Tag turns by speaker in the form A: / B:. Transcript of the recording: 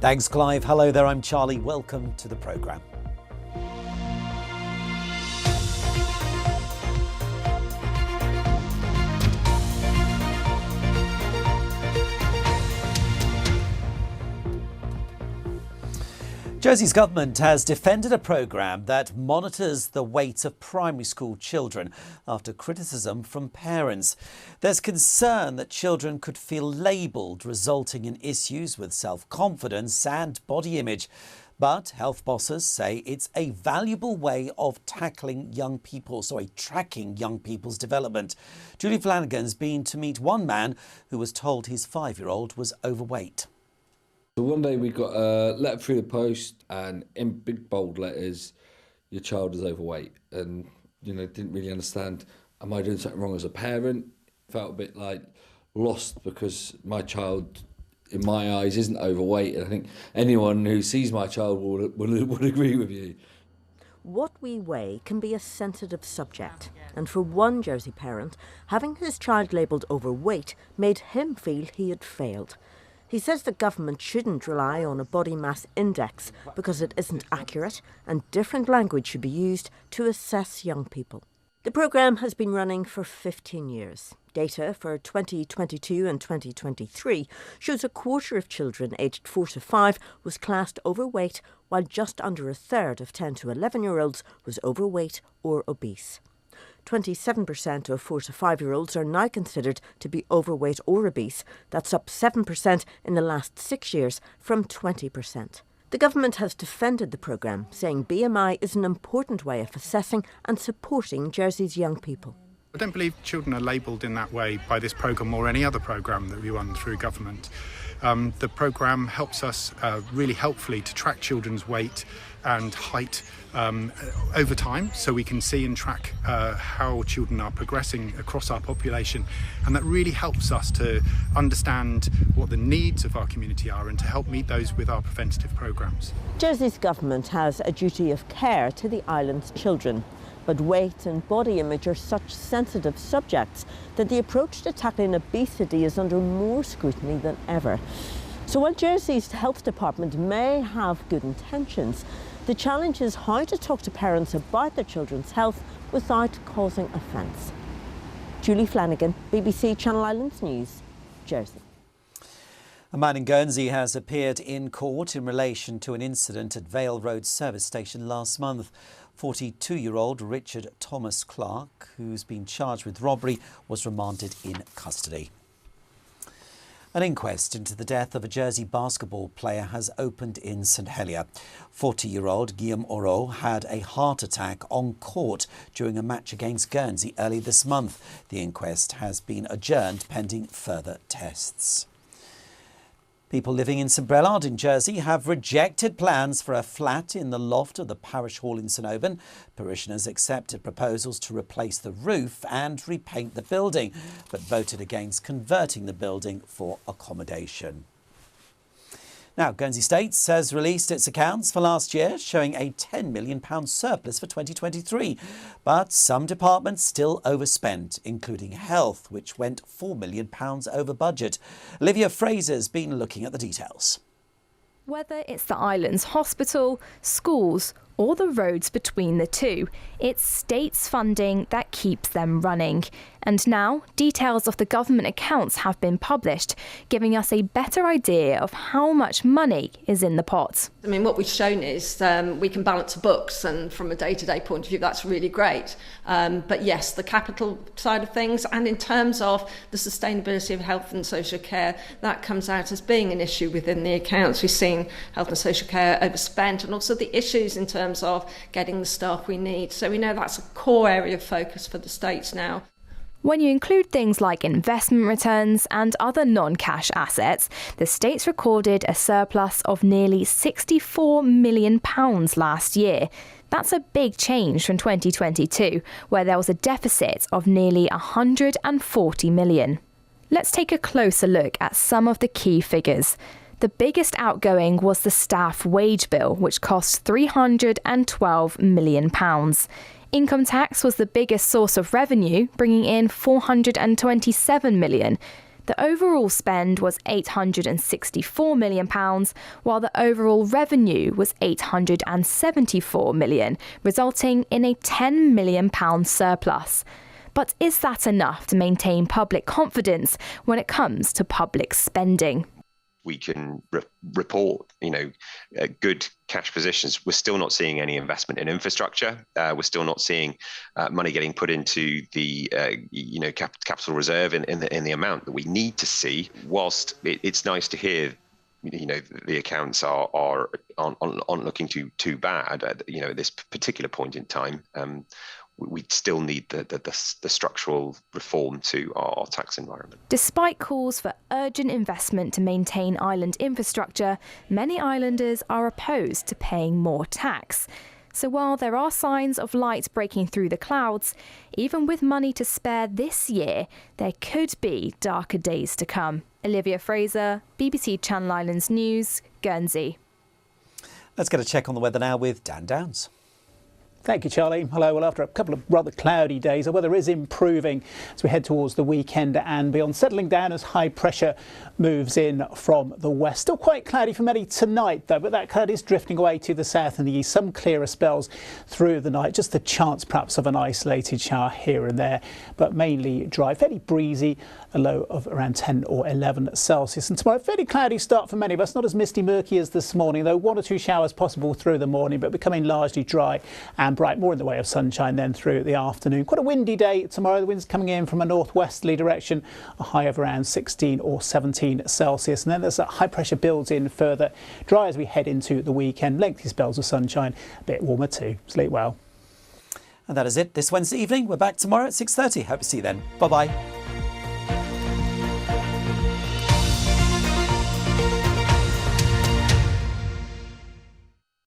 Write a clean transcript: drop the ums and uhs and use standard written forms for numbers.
A: Thanks, Clive. Hello there, I'm Charlie. Welcome to the programme. Jersey's government has defended a programme that monitors the weight of primary school children after criticism from parents. There's concern that children could feel labelled, resulting in issues with self-confidence and body image. But health bosses say it's a valuable way of tracking young people's development. Julie Flanagan's been to meet one man who was told his 5-year-old was overweight.
B: So one day we got a letter through the post, and in big bold letters, your child is overweight. And, didn't really understand, am I doing something wrong as a parent? Felt a bit like lost because my child, in my eyes, isn't overweight. And I think anyone who sees my child would agree with you.
C: What we weigh can be a sensitive subject. And for one Jersey parent, having his child labelled overweight made him feel he had failed. He says the government shouldn't rely on a body mass index because it isn't accurate, and different language should be used to assess young people. The programme has been running for 15 years. Data for 2022 and 2023 shows a quarter of children aged 4 to 5 was classed overweight, while just under a third of 10 to 11-year-olds was overweight or obese. 27% of 4 to 5-year-olds are now considered to be overweight or obese. That's up 7% in the last 6 years from 20%. The government has defended the programme, saying BMI is an important way of assessing and supporting Jersey's young people.
D: I don't believe children are labelled in that way by this programme or any other programme that we run through government. The programme helps us really helpfully to track children's weight and height over time, so we can see and track how children are progressing across our population, and that really helps us to understand what the needs of our community are and to help meet those with our preventative programmes.
C: Jersey's government has a duty of care to the island's children, but weight and body image are such sensitive subjects that the approach to tackling obesity is under more scrutiny than ever. So while Jersey's health department may have good intentions, the challenge is how to talk to parents about their children's health without causing offence. Julie Flanagan, BBC Channel Islands News, Jersey.
A: A man in Guernsey has appeared in court in relation to an incident at Vale Road service station last month. 42-year-old Richard Thomas Clark, who's been charged with robbery, was remanded in custody. An inquest into the death of a Jersey basketball player has opened in St Helier. 40-year-old Guillaume Oro had a heart attack on court during a match against Guernsey early this month. The inquest has been adjourned pending further tests. People living in St Brelard in Jersey have rejected plans for a flat in the loft of the parish hall in St Oban. Parishioners accepted proposals to replace the roof and repaint the building, but voted against converting the building for accommodation. Now, Guernsey States has released its accounts for last year, showing a £10 million surplus for 2023. But some departments still overspent, including health, which went £4 million over budget. Olivia Fraser's been looking at the details.
E: Whether it's the island's hospital, schools, or the roads between the two, it's states' funding that keeps them running. And now, details of the government accounts have been published, giving us a better idea of how much money is in the pot.
F: I mean, what we've shown is we can balance books, and from a day-to-day point of view, that's really great. But yes, the capital side of things, and in terms of the sustainability of health and social care, that comes out as being an issue within the accounts. We've seen health and social care overspent, and also the issues in terms of getting the staff we need. So we know that's a core area of focus for the states now.
E: When you include things like investment returns and other non-cash assets, the states recorded a surplus of nearly £64 million last year. That's a big change from 2022, where there was a deficit of nearly £140 million. Let's take a closer look at some of the key figures. The biggest outgoing was the staff wage bill, which cost £312 million. Income tax was the biggest source of revenue, bringing in £427 million. The overall spend was £864 million, while the overall revenue was £874 million, resulting in a £10 million surplus. But is that enough to maintain public confidence when it comes to public spending?
G: We can report, good cash positions. We're still not seeing any investment in infrastructure. We're still not seeing money getting put into the, capital reserve in the amount that we need to see. Whilst it's nice to hear, the accounts aren't looking too bad at this particular point in time. We still need the structural reform to our tax environment.
E: Despite calls for urgent investment to maintain island infrastructure, many islanders are opposed to paying more tax. So while there are signs of light breaking through the clouds, even with money to spare this year, there could be darker days to come. Olivia Fraser, BBC Channel Islands News, Guernsey.
A: Let's get a check on the weather now with Dan Downs.
H: Thank you, Charlie. Hello. Well, after a couple of rather cloudy days, the weather is improving as we head towards the weekend and beyond, settling down as high pressure moves in from the west. Still quite cloudy for many tonight, though, but that cloud is drifting away to the south and the east. Some clearer spells through the night, just the chance perhaps of an isolated shower here and there, but mainly dry, fairly breezy, a low of around 10 or 11 Celsius. And tomorrow, fairly cloudy start for many of us, not as misty murky as this morning, though 1 or 2 showers possible through the morning, but becoming largely dry and bright, more in the way of sunshine then through the afternoon. Quite a windy day tomorrow. The wind's coming in from a northwesterly direction, a high of around 16 or 17 Celsius. And then as that high pressure builds in further, dry as we head into the weekend. Lengthy spells of sunshine, a bit warmer too. Sleep well.
A: And that is it this Wednesday evening. We're back tomorrow at 6:30. Hope to see you then. Bye-bye.